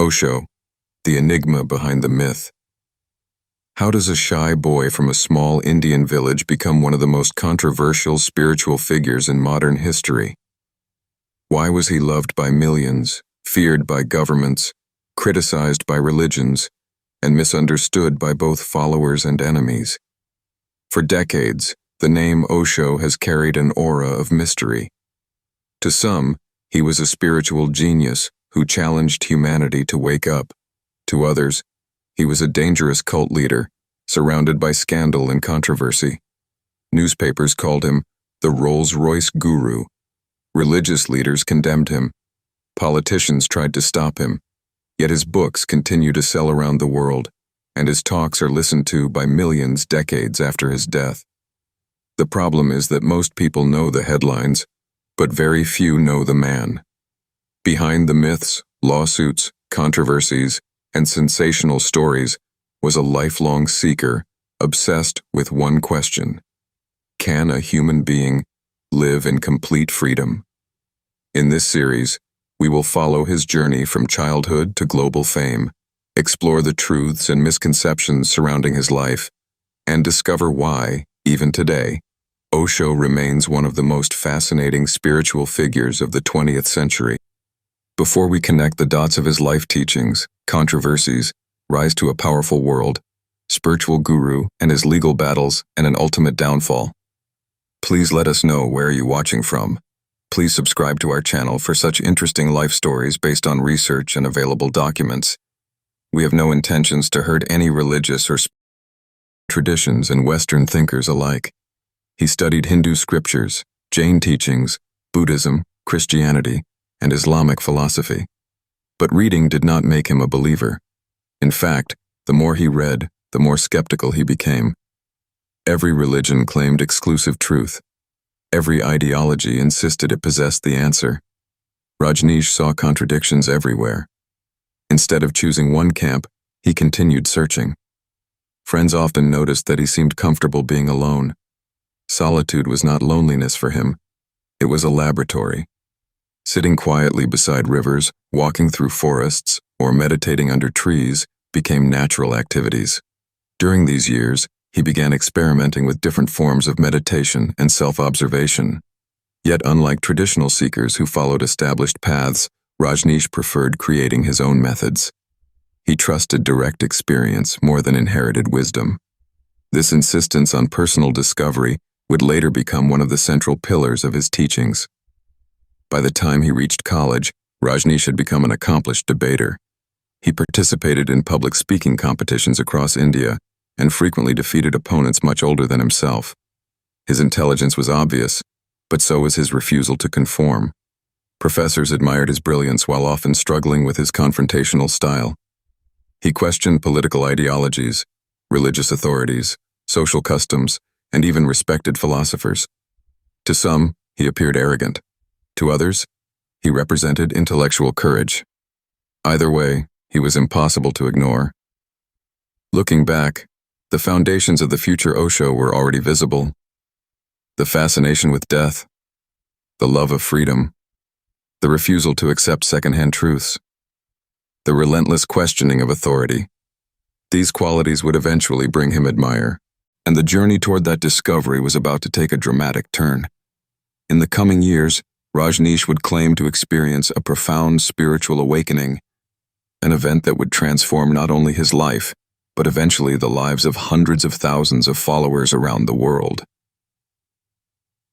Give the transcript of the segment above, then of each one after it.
Osho, the enigma behind the myth. How does a shy boy from a small Indian village become one of the most controversial spiritual figures in modern history? Why was he loved by millions, feared by governments, criticized by religions, and misunderstood by both followers and enemies? For decades, the name Osho has carried an aura of mystery. To some, he was a spiritual genius who challenged humanity to wake up. To others, he was a dangerous cult leader, surrounded by scandal and controversy. Newspapers called him the Rolls-Royce guru. Religious leaders condemned him. Politicians tried to stop him. Yet his books continue to sell around the world, and his talks are listened to by millions decades after his death. The problem is that most people know the headlines, but very few know the man. Behind the myths, lawsuits, controversies, and sensational stories was a lifelong seeker obsessed with one question: can a human being live in complete freedom? In this series, we will follow his journey from childhood to global fame, explore the truths and misconceptions surrounding his life, and discover why, even today, Osho remains one of the most fascinating spiritual figures of the 20th century. Before we connect the dots of his life teachings, controversies, rise to a powerful world, spiritual guru, and his legal battles and an ultimate downfall, please let us know where you're watching from. Please subscribe to our channel for such interesting life stories based on research and available documents. We have no intentions to hurt any religious or traditions and Western thinkers alike. He studied Hindu scriptures, Jain teachings, Buddhism, Christianity, and Islamic philosophy. But reading did not make him a believer. In fact, the more he read, the more skeptical he became. Every religion claimed exclusive truth. Every ideology insisted it possessed the answer. Rajneesh saw contradictions everywhere. Instead of choosing one camp, he continued searching. Friends often noticed that he seemed comfortable being alone. Solitude was not loneliness for him. It was a laboratory. Sitting quietly beside rivers, walking through forests, or meditating under trees became natural activities. During these years, he began experimenting with different forms of meditation and self-observation. Yet unlike traditional seekers who followed established paths, Rajneesh preferred creating his own methods. He trusted direct experience more than inherited wisdom. This insistence on personal discovery would later become one of the central pillars of his teachings. By the time he reached college, Rajneesh had become an accomplished debater. He participated in public speaking competitions across India and frequently defeated opponents much older than himself. His intelligence was obvious, but so was his refusal to conform. Professors admired his brilliance while often struggling with his confrontational style. He questioned political ideologies, religious authorities, social customs, and even respected philosophers. To some, he appeared arrogant. To others, he represented intellectual courage. Either way, he was impossible to ignore. Looking back, the foundations of the future Osho were already visible. The fascination with death, the love of freedom, the refusal to accept secondhand truths, the relentless questioning of authority. These qualities would eventually bring him admire, and the journey toward that discovery was about to take a dramatic turn. In the coming years, Rajneesh would claim to experience a profound spiritual awakening, an event that would transform not only his life, but eventually the lives of hundreds of thousands of followers around the world.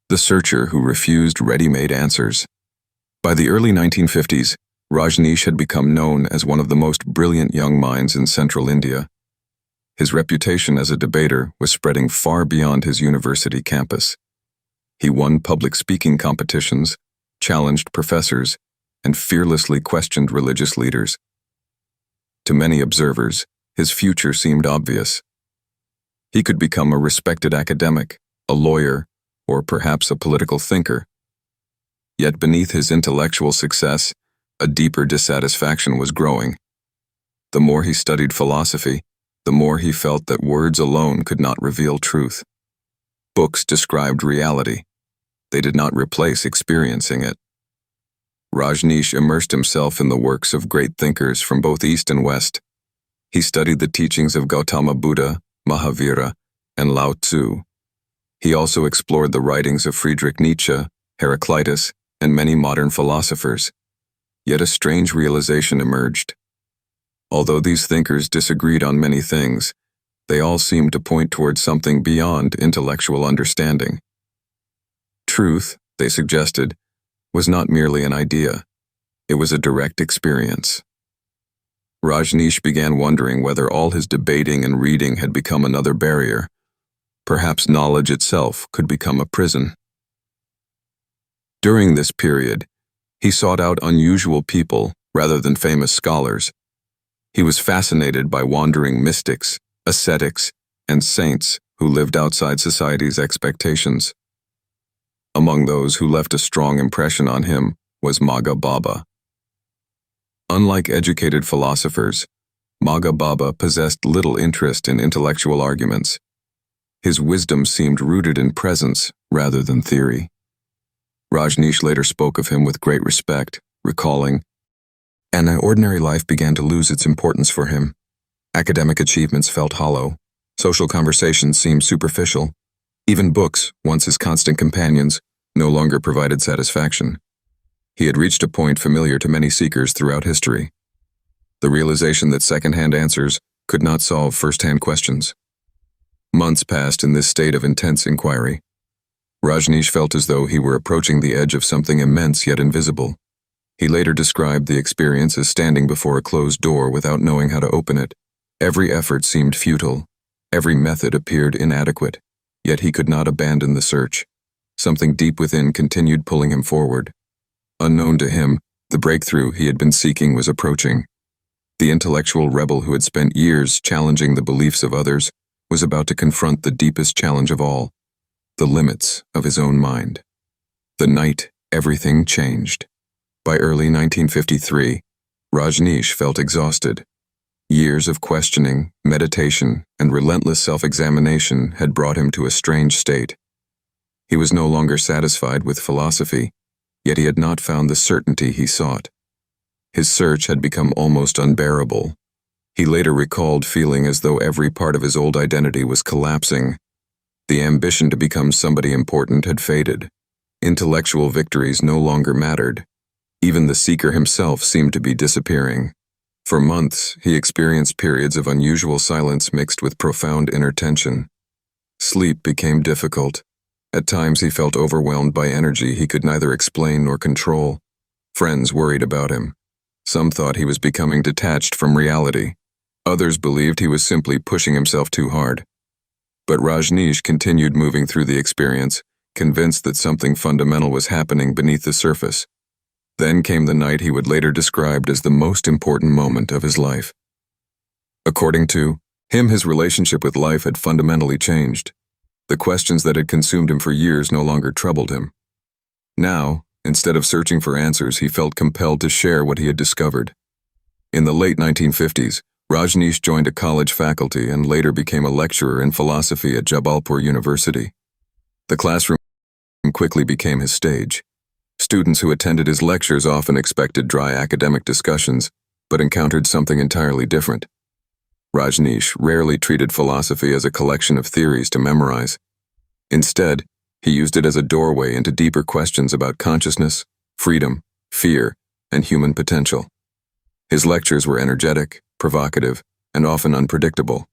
The searcher who refused ready-made answers. By the early 1950s, Rajneesh had become known as one of the most brilliant young minds in central India. His reputation as a debater was spreading far beyond his university campus. He won public speaking competitions, challenged professors, and fearlessly questioned religious leaders. To many observers, his future seemed obvious. He could become a respected academic, a lawyer, or perhaps a political thinker. Yet beneath his intellectual success, a deeper dissatisfaction was growing. The more he studied philosophy, the more he felt that words alone could not reveal truth. Books described reality. They did not replace experiencing it. Rajneesh immersed himself in the works of great thinkers from both East and West. He studied the teachings of Gautama Buddha, Mahavira, and Lao Tzu. He also explored the writings of Friedrich Nietzsche, Heraclitus, and many modern philosophers. Yet a strange realization emerged. Although these thinkers disagreed on many things, they all seemed to point towards something beyond intellectual understanding. Truth, they suggested, was not merely an idea. It was a direct experience. Rajneesh began wondering whether all his debating and reading had become another barrier. Perhaps knowledge itself could become a prison. During this period, he sought out unusual people rather than famous scholars. He was fascinated by wandering mystics, ascetics, and saints who lived outside society's expectations. Among those who left a strong impression on him was Magha Baba. Unlike educated philosophers, Magha Baba possessed little interest in intellectual arguments. His wisdom seemed rooted in presence rather than theory. Rajneesh later spoke of him with great respect, recalling, "An ordinary life began to lose its importance for him. Academic achievements felt hollow. Social conversations seemed superficial. Even books, once his constant companions, no longer provided satisfaction." He had reached a point familiar to many seekers throughout history. The realization that second-hand answers could not solve first-hand questions. Months passed in this state of intense inquiry. Rajneesh felt as though he were approaching the edge of something immense yet invisible. He later described the experience as standing before a closed door without knowing how to open it. Every effort seemed futile. Every method appeared inadequate. Yet he could not abandon the search. Something deep within continued pulling him forward. Unknown to him, the breakthrough he had been seeking was approaching. The intellectual rebel who had spent years challenging the beliefs of others was about to confront the deepest challenge of all, the limits of his own mind. The night everything changed. By early 1953, Rajneesh felt exhausted. Years of questioning, meditation, and relentless self-examination had brought him to a strange state. He was no longer satisfied with philosophy, yet he had not found the certainty he sought. His search had become almost unbearable. He later recalled feeling as though every part of his old identity was collapsing. The ambition to become somebody important had faded. Intellectual victories no longer mattered. Even the seeker himself seemed to be disappearing. For months, he experienced periods of unusual silence mixed with profound inner tension. Sleep became difficult. At times he felt overwhelmed by energy he could neither explain nor control. Friends worried about him. Some thought he was becoming detached from reality. Others believed he was simply pushing himself too hard. But Rajneesh continued moving through the experience, convinced that something fundamental was happening beneath the surface. Then came the night he would later describe as the most important moment of his life. According to him, his relationship with life had fundamentally changed. The questions that had consumed him for years no longer troubled him. Now, instead of searching for answers, he felt compelled to share what he had discovered. In the late 1950s, Rajneesh joined a college faculty and later became a lecturer in philosophy at Jabalpur University. The classroom quickly became his stage. Students who attended his lectures often expected dry academic discussions, but encountered something entirely different. Rajneesh rarely treated philosophy as a collection of theories to memorize. Instead, he used it as a doorway into deeper questions about consciousness, freedom, fear, and human potential. His lectures were energetic, provocative, and often unpredictable.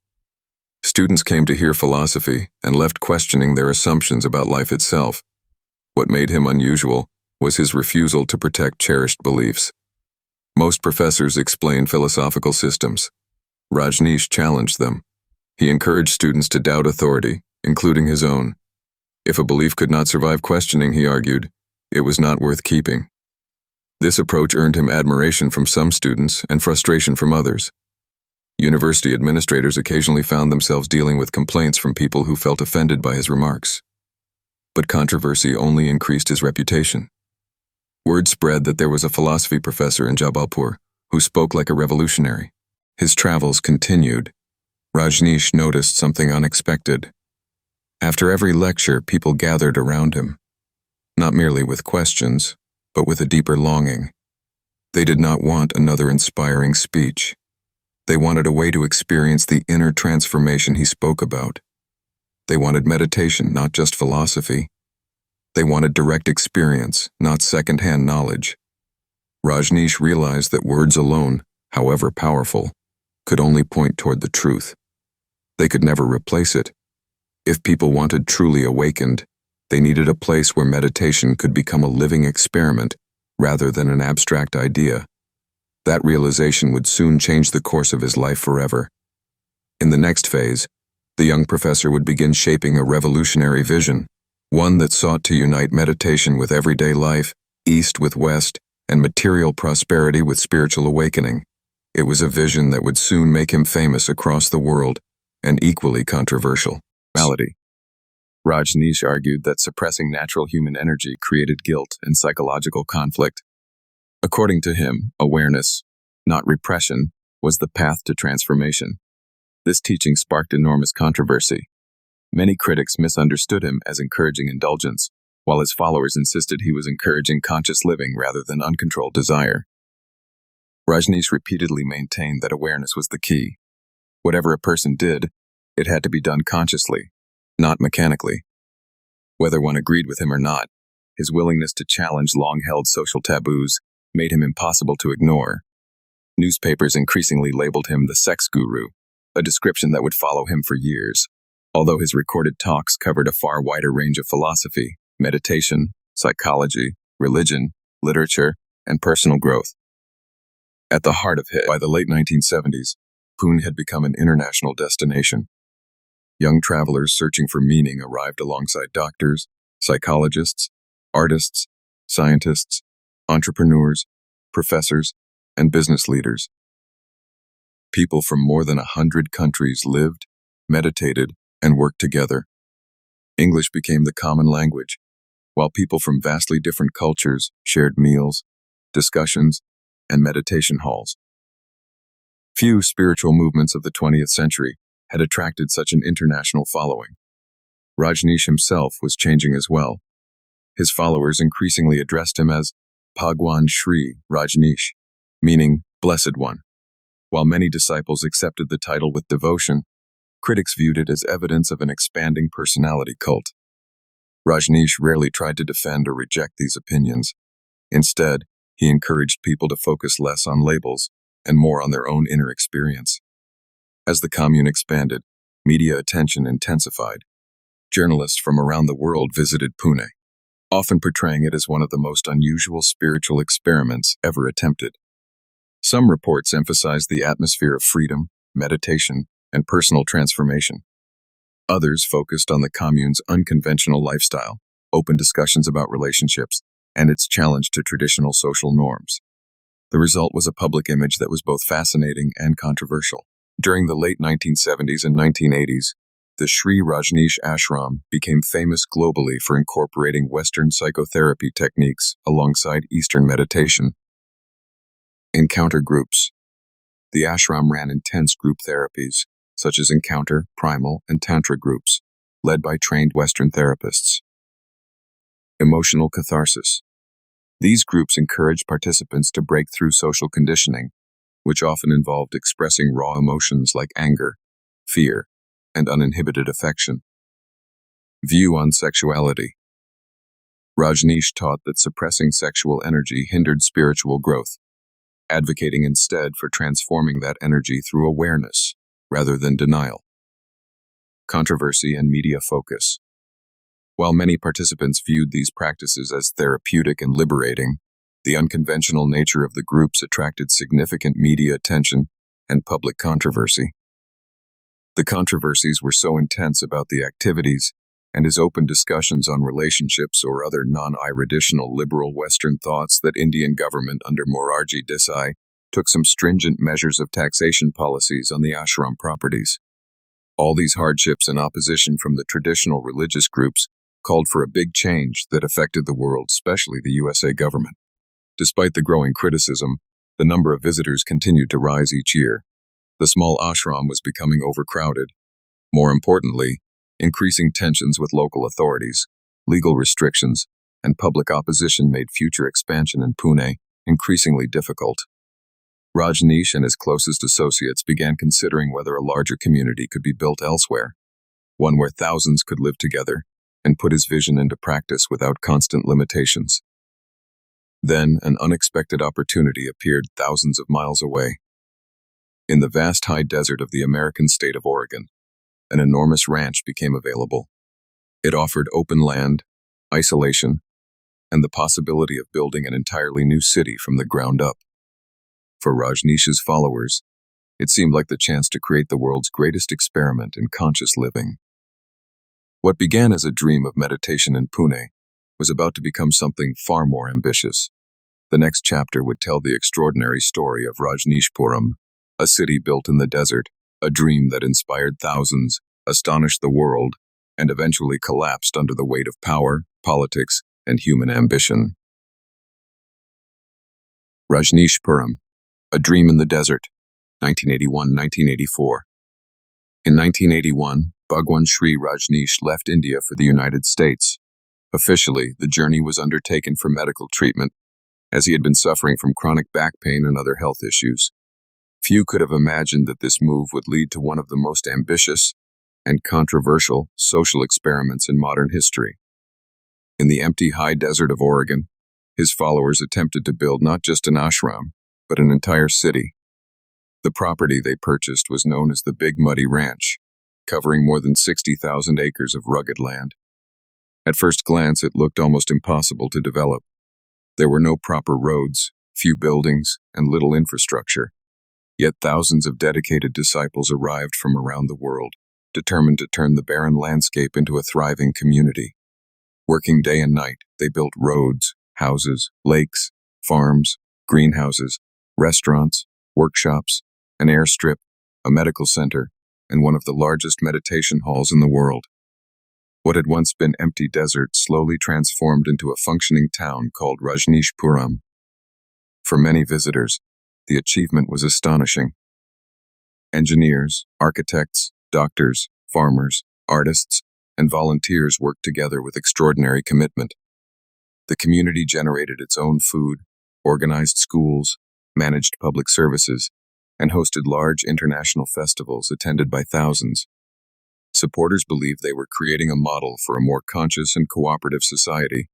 Students came to hear philosophy and left questioning their assumptions about life itself. What made him unusual was his refusal to protect cherished beliefs. Most professors explained philosophical systems. Rajneesh challenged them. He encouraged students to doubt authority, including his own. If a belief could not survive questioning, he argued, it was not worth keeping. This approach earned him admiration from some students and frustration from others. University administrators occasionally found themselves dealing with complaints from people who felt offended by his remarks. But controversy only increased his reputation. Word spread that there was a philosophy professor in Jabalpur who spoke like a revolutionary. His travels continued. Rajneesh noticed something unexpected. After every lecture, people gathered around him, not merely with questions, but with a deeper longing. They did not want another inspiring speech. They wanted a way to experience the inner transformation he spoke about. They wanted meditation, not just philosophy. They wanted direct experience, not second-hand knowledge. Rajneesh realized that words alone, however powerful, could only point toward the truth. They could never replace it. If people wanted truly awakened, they needed a place where meditation could become a living experiment rather than an abstract idea. That realization would soon change the course of his life forever. In the next phase, the young professor would begin shaping a revolutionary vision, one that sought to unite meditation with everyday life, East with West, and material prosperity with spiritual awakening. It was a vision that would soon make him famous across the world, and equally controversial. Rajneesh argued that suppressing natural human energy created guilt and psychological conflict. According to him, awareness, not repression, was the path to transformation. This teaching sparked enormous controversy. Many critics misunderstood him as encouraging indulgence, while his followers insisted he was encouraging conscious living rather than uncontrolled desire. Rajneesh repeatedly maintained that awareness was the key. Whatever a person did, it had to be done consciously, not mechanically. Whether one agreed with him or not, his willingness to challenge long-held social taboos made him impossible to ignore. Newspapers increasingly labeled him the sex guru, a description that would follow him for years. Although his recorded talks covered a far wider range of philosophy, meditation, psychology, religion, literature, and personal growth. At the heart of it, by the late 1970s, Pune had become an international destination. Young travelers searching for meaning arrived alongside doctors, psychologists, artists, scientists, entrepreneurs, professors, and business leaders. People from more than 100 countries lived, meditated, and worked together. English became the common language, while people from vastly different cultures shared meals, discussions, and meditation halls. Few spiritual movements of the 20th century had attracted such an international following. Rajneesh himself was changing as well. His followers increasingly addressed him as Bhagwan Shri Rajneesh, meaning Blessed One. While many disciples accepted the title with devotion, critics viewed it as evidence of an expanding personality cult. Rajneesh rarely tried to defend or reject these opinions. Instead, he encouraged people to focus less on labels and more on their own inner experience. As the commune expanded, media attention intensified. Journalists from around the world visited Pune, often portraying it as one of the most unusual spiritual experiments ever attempted. Some reports emphasized the atmosphere of freedom, meditation, and personal transformation. Others focused on the commune's unconventional lifestyle, open discussions about relationships, and its challenge to traditional social norms. The result was a public image that was both fascinating and controversial. During the late 1970s and 1980s, the Sri Rajneesh Ashram became famous globally for incorporating Western psychotherapy techniques alongside Eastern meditation. Encounter groups. The ashram ran intense group therapies, such as encounter, primal, and tantra groups, led by trained Western therapists. Emotional catharsis. These groups encouraged participants to break through social conditioning, which often involved expressing raw emotions like anger, fear, and uninhibited affection. View on sexuality. Rajneesh taught that suppressing sexual energy hindered spiritual growth, advocating instead for transforming that energy through awareness rather than denial. Controversy and media focus. While many participants viewed these practices as therapeutic and liberating, the unconventional nature of the groups attracted significant media attention and public controversy. The controversies were so intense about the activities and his open discussions on relationships or other non-irrational liberal Western thoughts that Indian government under Morarji Desai took some stringent measures of taxation policies on the ashram properties. All these hardships and opposition from the traditional religious groups called for a big change that affected the world, especially the USA government. Despite the growing criticism, the number of visitors continued to rise each year. The small ashram was becoming overcrowded. More importantly, increasing tensions with local authorities, legal restrictions, and public opposition made future expansion in Pune increasingly difficult. Rajneesh and his closest associates began considering whether a larger community could be built elsewhere, one where thousands could live together, and put his vision into practice without constant limitations. Then, an unexpected opportunity appeared thousands of miles away. In the vast high desert of the American state of Oregon, an enormous ranch became available. It offered open land, isolation, and the possibility of building an entirely new city from the ground up. For Rajneesh's followers, it seemed like the chance to create the world's greatest experiment in conscious living. What began as a dream of meditation in Pune was about to become something far more ambitious. The next chapter would tell the extraordinary story of Rajneeshpuram, a city built in the desert, a dream that inspired thousands, astonished the world, and eventually collapsed under the weight of power, politics, and human ambition. Rajneeshpuram, A Dream in the Desert, 1981-1984. In 1981, Bhagwan Sri Rajneesh left India for the United States. Officially, the journey was undertaken for medical treatment, as he had been suffering from chronic back pain and other health issues. Few could have imagined that this move would lead to one of the most ambitious and controversial social experiments in modern history. In the empty high desert of Oregon, his followers attempted to build not just an ashram, but an entire city. The property they purchased was known as the Big Muddy Ranch, covering more than 60,000 acres of rugged land. At first glance, it looked almost impossible to develop. There were no proper roads, few buildings, and little infrastructure. Yet thousands of dedicated disciples arrived from around the world, determined to turn the barren landscape into a thriving community. Working day and night, they built roads, houses, lakes, farms, greenhouses, restaurants, workshops, an airstrip, a medical center, and one of the largest meditation halls in the world. What had once been empty desert slowly transformed into a functioning town called Rajneeshpuram. For many visitors, the achievement was astonishing. Engineers, architects, doctors, farmers, artists, and volunteers worked together with extraordinary commitment. The community generated its own food, organized schools, managed public services, and hosted large international festivals attended by thousands. Supporters believed they were creating a model for a more conscious and cooperative society.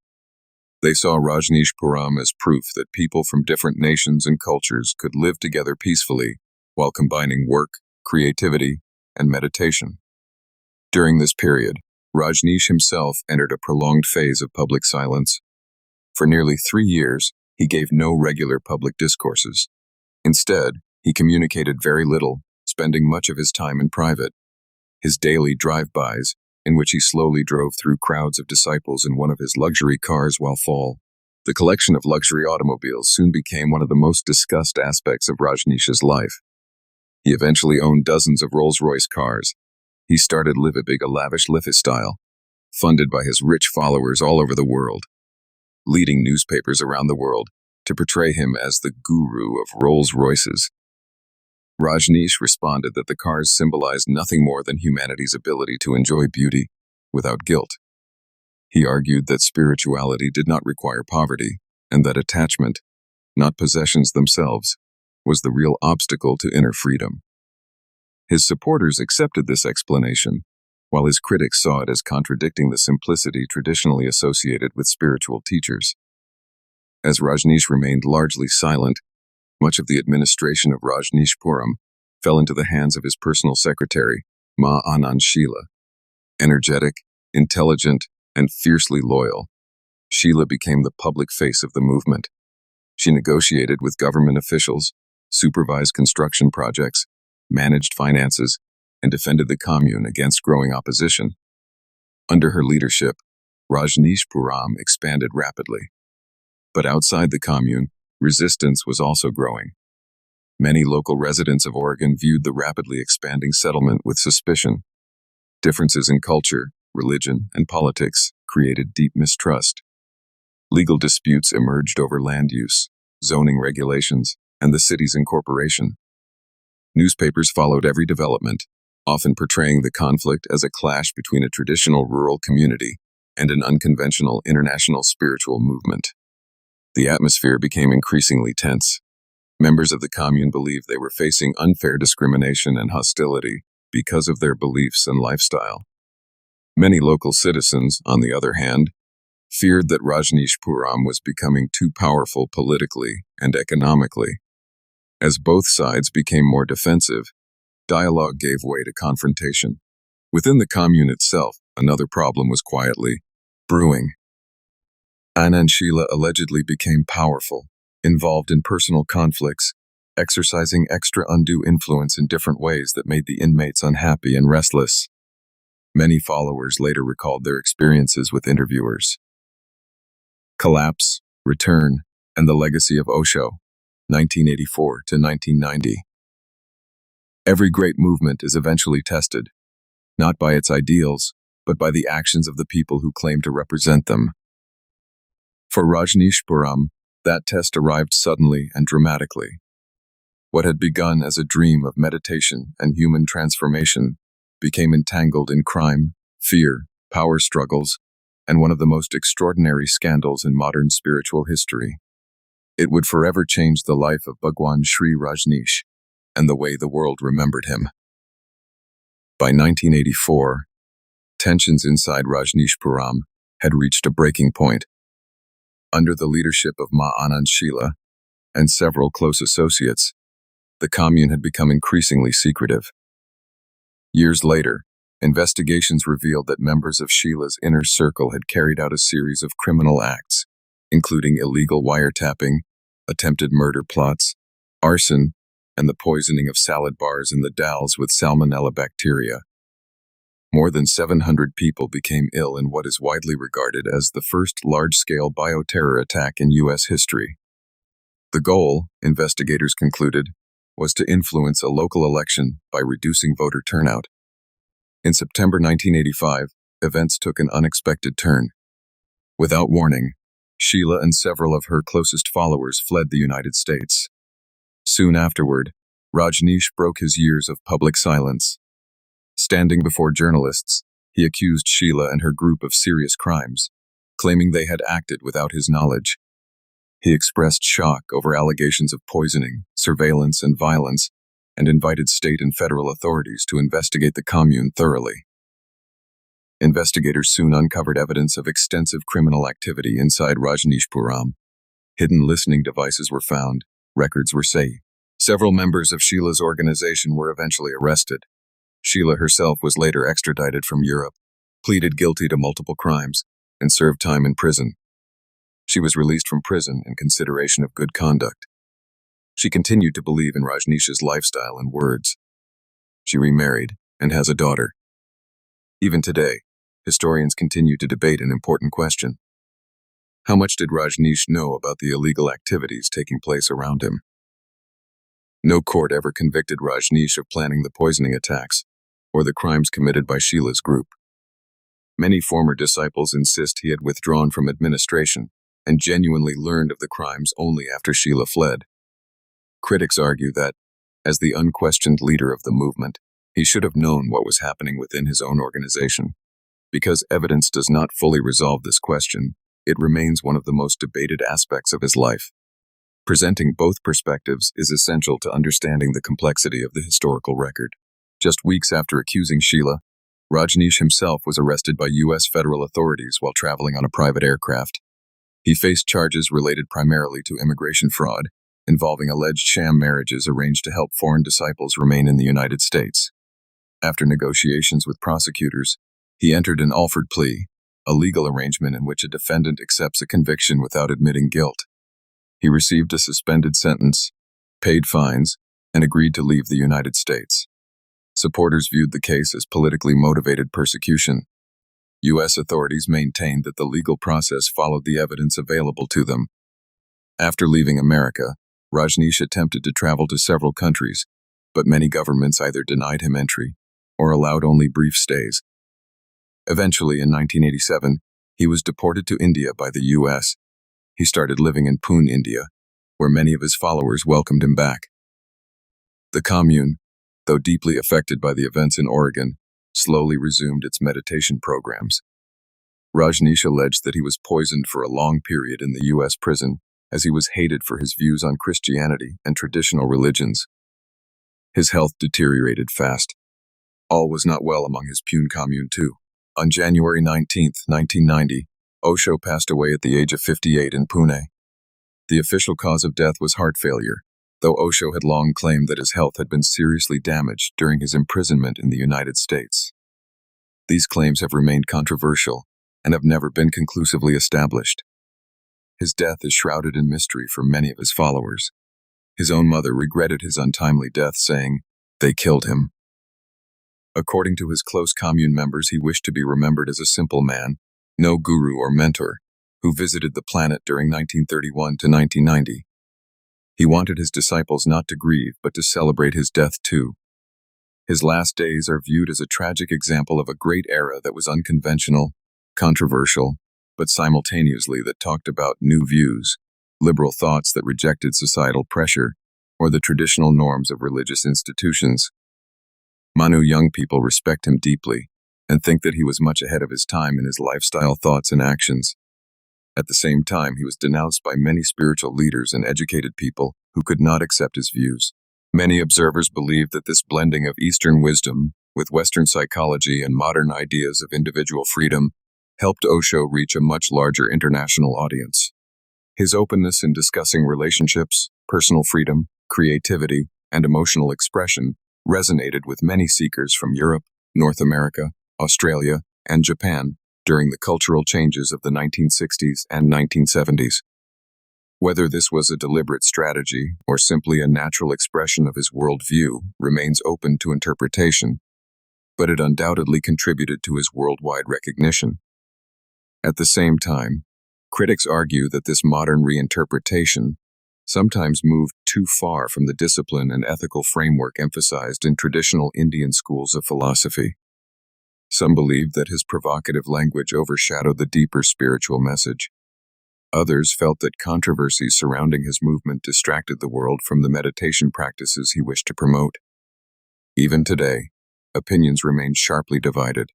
They saw Rajneeshpuram as proof that people from different nations and cultures could live together peacefully while combining work, creativity, and meditation. During this period, Rajneesh himself entered a prolonged phase of public silence. For nearly 3 years, he gave no regular public discourses. Instead, he communicated very little, spending much of his time in private. His daily drive-bys, in which he slowly drove through crowds of disciples in one of his luxury cars while fall. The collection of luxury automobiles soon became one of the most discussed aspects of Rajneesh's life. He eventually owned dozens of Rolls-Royce cars. He started living a lavish lifestyle, funded by his rich followers all over the world, leading newspapers around the world to portray him as the guru of Rolls-Royces. Rajneesh responded that the cars symbolized nothing more than humanity's ability to enjoy beauty without guilt. He argued that spirituality did not require poverty, and that attachment, not possessions themselves, was the real obstacle to inner freedom. His supporters accepted this explanation, while his critics saw it as contradicting the simplicity traditionally associated with spiritual teachers. As Rajneesh remained largely silent, much of the administration of Rajneeshpuram fell into the hands of his personal secretary, Ma Anand Sheila. Energetic, intelligent, and fiercely loyal, Sheila became the public face of the movement. She negotiated with government officials, supervised construction projects, managed finances, and defended the commune against growing opposition. Under her leadership, Rajneeshpuram expanded rapidly. But outside the commune, resistance was also growing. Many local residents of Oregon viewed the rapidly expanding settlement with suspicion. Differences in culture, religion, and politics created deep mistrust. Legal disputes emerged over land use, zoning regulations, and the city's incorporation. Newspapers followed every development, often portraying the conflict as a clash between a traditional rural community and an unconventional international spiritual movement. The atmosphere became increasingly tense. Members of the commune believed they were facing unfair discrimination and hostility because of their beliefs and lifestyle. Many local citizens, on the other hand, feared that Rajneeshpuram was becoming too powerful politically and economically. As both sides became more defensive, dialogue gave way to confrontation. Within the commune itself, another problem was quietly brewing. Anand Sheela allegedly became powerful, involved in personal conflicts, exercising extra undue influence in different ways that made the inmates unhappy and restless. Many followers later recalled their experiences with interviewers. Collapse, Return, and the Legacy of Osho, 1984 to 1990. Every great movement is eventually tested, not by its ideals, but by the actions of the people who claim to represent them. For Rajneeshpuram, that test arrived suddenly and dramatically. What had begun as a dream of meditation and human transformation became entangled in crime, fear, power struggles, and one of the most extraordinary scandals in modern spiritual history. It would forever change the life of Bhagwan Sri Rajneesh and the way the world remembered him. By 1984, tensions inside Rajneeshpuram had reached a breaking point. Under the leadership of Ma Anand Sheela and several close associates, the commune had become increasingly secretive. Years later, investigations revealed that members of Sheela's inner circle had carried out a series of criminal acts, including illegal wiretapping, attempted murder plots, arson, and the poisoning of salad bars in the dals with salmonella bacteria. More than 700 people became ill in what is widely regarded as the first large-scale bioterror attack in U.S. history. The goal, investigators concluded, was to influence a local election by reducing voter turnout. In September 1985, events took an unexpected turn. Without warning, Sheela and several of her closest followers fled the United States. Soon afterward, Rajneesh broke his years of public silence. Standing before journalists, he accused Sheela and her group of serious crimes, claiming they had acted without his knowledge. He expressed shock over allegations of poisoning, surveillance, and violence, and invited state and federal authorities to investigate the commune thoroughly. Investigators soon uncovered evidence of extensive criminal activity inside Rajneeshpuram. Hidden listening devices were found, records were seized. Several members of Sheela's organization were eventually arrested. Sheela herself was later extradited from Europe, pleaded guilty to multiple crimes, and served time in prison. She was released from prison in consideration of good conduct. She continued to believe in Rajneesh's lifestyle and words. She remarried and has a daughter. Even today, historians continue to debate an important question. How much did Rajneesh know about the illegal activities taking place around him? No court ever convicted Rajneesh of planning the poisoning attacks or the crimes committed by Sheela's group. Many former disciples insist he had withdrawn from administration and genuinely learned of the crimes only after Sheela fled. Critics argue that, as the unquestioned leader of the movement, he should have known what was happening within his own organization. Because evidence does not fully resolve this question, it remains one of the most debated aspects of his life. Presenting both perspectives is essential to understanding the complexity of the historical record. Just weeks after accusing Sheela, Rajneesh himself was arrested by U.S. federal authorities while traveling on a private aircraft. He faced charges related primarily to immigration fraud, involving alleged sham marriages arranged to help foreign disciples remain in the United States. After negotiations with prosecutors, he entered an Alford plea, a legal arrangement in which a defendant accepts a conviction without admitting guilt. He received a suspended sentence, paid fines, and agreed to leave the United States. Supporters viewed the case as politically motivated persecution. U.S. authorities maintained that the legal process followed the evidence available to them. After leaving America, Rajneesh attempted to travel to several countries, but many governments either denied him entry or allowed only brief stays. Eventually, in 1987, he was deported to India by the U.S. He started living in Pune, India, where many of his followers welcomed him back. The commune, though deeply affected by the events in Oregon, slowly resumed its meditation programs. Rajneesh alleged that he was poisoned for a long period in the U.S. prison as he was hated for his views on Christianity and traditional religions. His health deteriorated fast. All was not well among his Pune commune, too. On January 19, 1990, Osho passed away at the age of 58 in Pune. The official cause of death was heart failure, though Osho had long claimed that his health had been seriously damaged during his imprisonment in the United States. These claims have remained controversial and have never been conclusively established. His death is shrouded in mystery for many of his followers. His own mother regretted his untimely death, saying, "They killed him." According to his close commune members, he wished to be remembered as a simple man, no guru or mentor, who visited the planet during 1931 to 1990. He wanted his disciples not to grieve, but to celebrate his death too. His last days are viewed as a tragic example of a great era that was unconventional, controversial, but simultaneously that talked about new views, liberal thoughts that rejected societal pressure, or the traditional norms of religious institutions. Manu young people respect him deeply and think that he was much ahead of his time in his lifestyle, thoughts, and actions. At the same time, he was denounced by many spiritual leaders and educated people who could not accept his views. Many observers believe that this blending of Eastern wisdom with Western psychology and modern ideas of individual freedom helped Osho reach a much larger international audience. His openness in discussing relationships, personal freedom, creativity, and emotional expression resonated with many seekers from Europe, North America, Australia, and Japan during the cultural changes of the 1960s and 1970s. Whether this was a deliberate strategy or simply a natural expression of his worldview remains open to interpretation, but it undoubtedly contributed to his worldwide recognition. At the same time, critics argue that this modern reinterpretation sometimes moved too far from the discipline and ethical framework emphasized in traditional Indian schools of philosophy. Some believed that his provocative language overshadowed the deeper spiritual message. Others felt that controversies surrounding his movement distracted the world from the meditation practices he wished to promote. Even today, opinions remain sharply divided.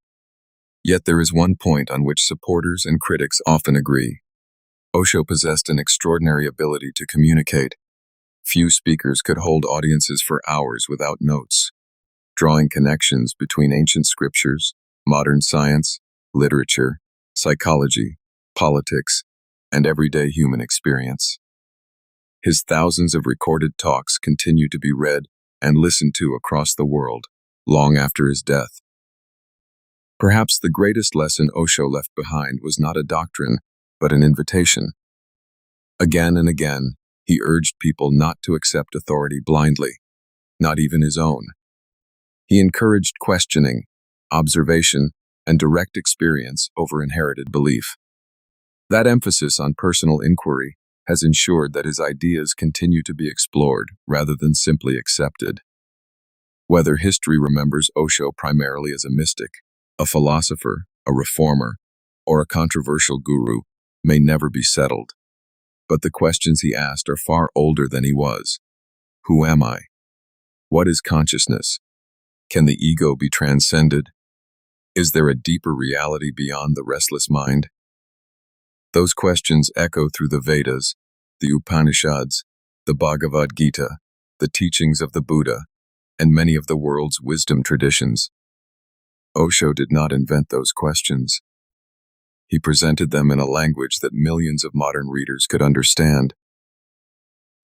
Yet there is one point on which supporters and critics often agree. Osho possessed an extraordinary ability to communicate. Few speakers could hold audiences for hours without notes, drawing connections between ancient scriptures, modern science, literature, psychology, politics, and everyday human experience. His thousands of recorded talks continue to be read and listened to across the world, long after his death. Perhaps the greatest lesson Osho left behind was not a doctrine, but an invitation. Again and again, he urged people not to accept authority blindly, not even his own. He encouraged questioning, observation, and direct experience over inherited belief. That emphasis on personal inquiry has ensured that his ideas continue to be explored rather than simply accepted. Whether history remembers Osho primarily as a mystic, a philosopher, a reformer, or a controversial guru may never be settled. But the questions he asked are far older than he was. Who am I? What is consciousness? Can the ego be transcended? Is there a deeper reality beyond the restless mind? Those questions echo through the Vedas, the Upanishads, the Bhagavad Gita, the teachings of the Buddha, and many of the world's wisdom traditions. Osho did not invent those questions. He presented them in a language that millions of modern readers could understand.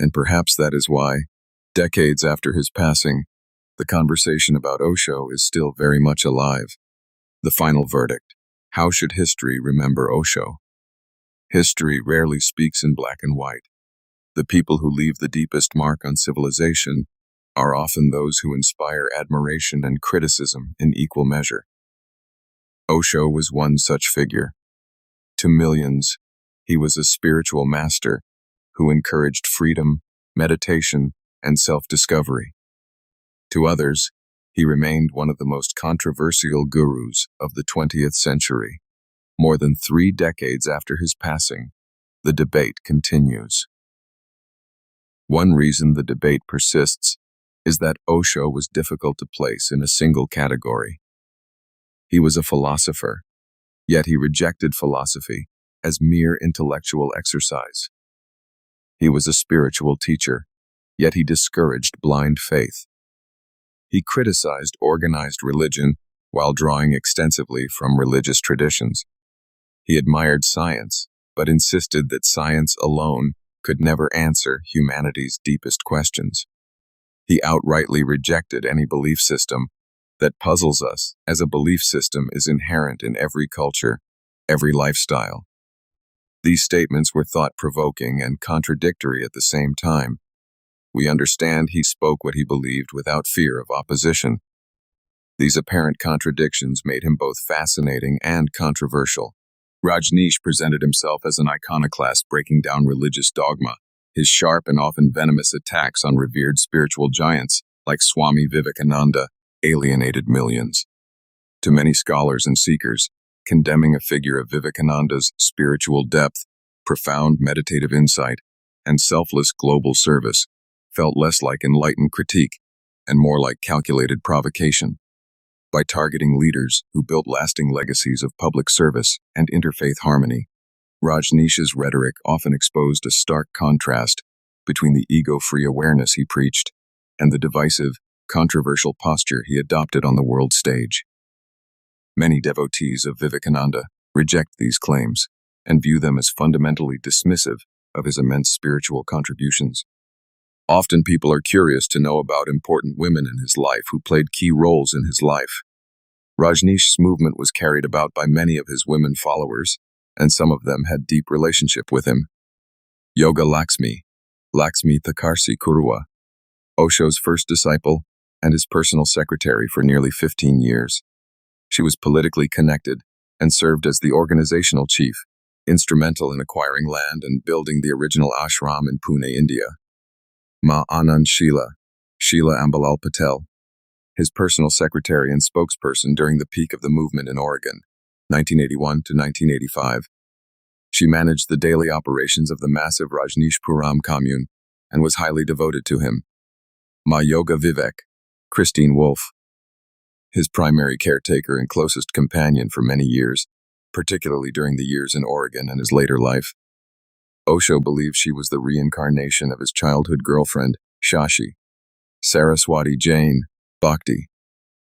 And perhaps that is why, decades after his passing, the conversation about Osho is still very much alive. The final verdict: how should history remember Osho? History rarely speaks in black and white. The people who leave the deepest mark on civilization are often those who inspire admiration and criticism in equal measure. Osho was one such figure. To millions, he was a spiritual master who encouraged freedom, meditation, and self-discovery. To others, he remained one of the most controversial gurus of the 20th century. More than 3 decades after his passing, the debate continues. One reason the debate persists is that Osho was difficult to place in a single category. He was a philosopher, Yet he rejected philosophy as mere intellectual exercise. He was a spiritual teacher, yet he discouraged blind faith. He criticized organized religion while drawing extensively from religious traditions. He admired science, but insisted that science alone could never answer humanity's deepest questions. He outrightly rejected any belief system that puzzles us, as a belief system is inherent in every culture, every lifestyle. These statements were thought-provoking and contradictory at the same time. We understand he spoke what he believed without fear of opposition. These apparent contradictions made him both fascinating and controversial. Rajneesh presented himself as an iconoclast breaking down religious dogma. His sharp and often venomous attacks on revered spiritual giants like Swami Vivekananda alienated millions. To many scholars and seekers, condemning a figure of Vivekananda's spiritual depth, profound meditative insight, and selfless global service felt less like enlightened critique and more like calculated provocation. By targeting leaders who built lasting legacies of public service and interfaith harmony, Rajneesh's rhetoric often exposed a stark contrast between the ego-free awareness he preached and the divisive, controversial posture he adopted on the world stage. Many devotees of Vivekananda reject these claims and view them as fundamentally dismissive of his immense spiritual contributions. Often people are curious to know about important women in his life who played key roles in his life. Rajneesh's movement was carried about by many of his women followers, and some of them had deep relationship with him. Yoga Lakshmi Thakarsi Kurua, Osho's first disciple and his personal secretary for nearly 15 years. She was politically connected and served as the organizational chief, instrumental in acquiring land and building the original ashram in Pune, India. Ma Anand Sheila Ambalal Patel, his personal secretary and spokesperson during the peak of the movement in Oregon, 1981 to 1985. She managed the daily operations of the massive Rajneeshpuram commune and was highly devoted to him. Ma Yoga Vivek, Christine Wolfe, his primary caretaker and closest companion for many years, particularly during the years in Oregon and his later life. Osho believed she was the reincarnation of his childhood girlfriend, Shashi. Saraswati Jain, Bhakti,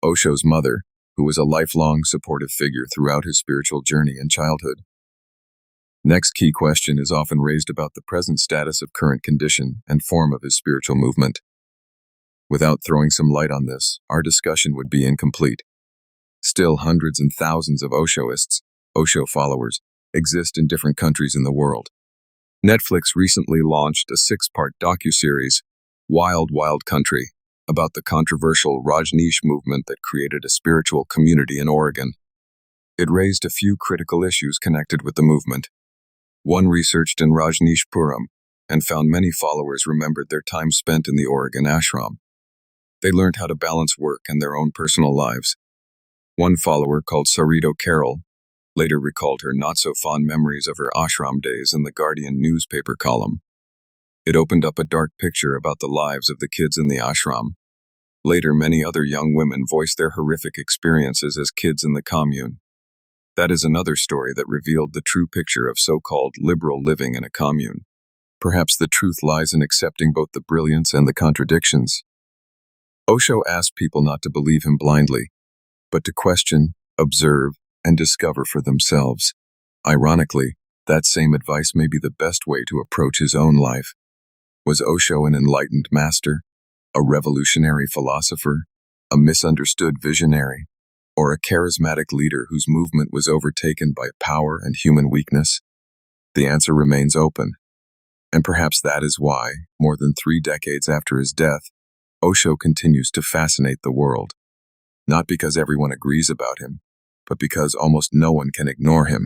Osho's mother, who was a lifelong supportive figure throughout his spiritual journey and childhood. Next key question is often raised about the present status of current condition and form of his spiritual movement. Without throwing some light on this, our discussion would be incomplete. Still, hundreds and thousands of Oshoists, Osho followers, exist in different countries in the world. Netflix recently launched a 6-part docuseries, Wild Wild Country, about the controversial Rajneesh movement that created a spiritual community in Oregon. It raised a few critical issues connected with the movement. One researched in Rajneeshpuram and found many followers remembered their time spent in the Oregon ashram. They learned how to balance work and their own personal lives. One follower, called Sarito Carroll, later recalled her not-so-fond memories of her ashram days in the Guardian newspaper column. It opened up a dark picture about the lives of the kids in the ashram. Later, many other young women voiced their horrific experiences as kids in the commune. That is another story that revealed the true picture of so-called liberal living in a commune. Perhaps the truth lies in accepting both the brilliance and the contradictions. Osho asked people not to believe him blindly, but to question, observe, and discover for themselves. Ironically, that same advice may be the best way to approach his own life. Was Osho an enlightened master, a revolutionary philosopher, a misunderstood visionary, or a charismatic leader whose movement was overtaken by power and human weakness? The answer remains open. And perhaps that is why, more than 3 decades after his death, Osho continues to fascinate the world. Not because everyone agrees about him, but because almost no one can ignore him.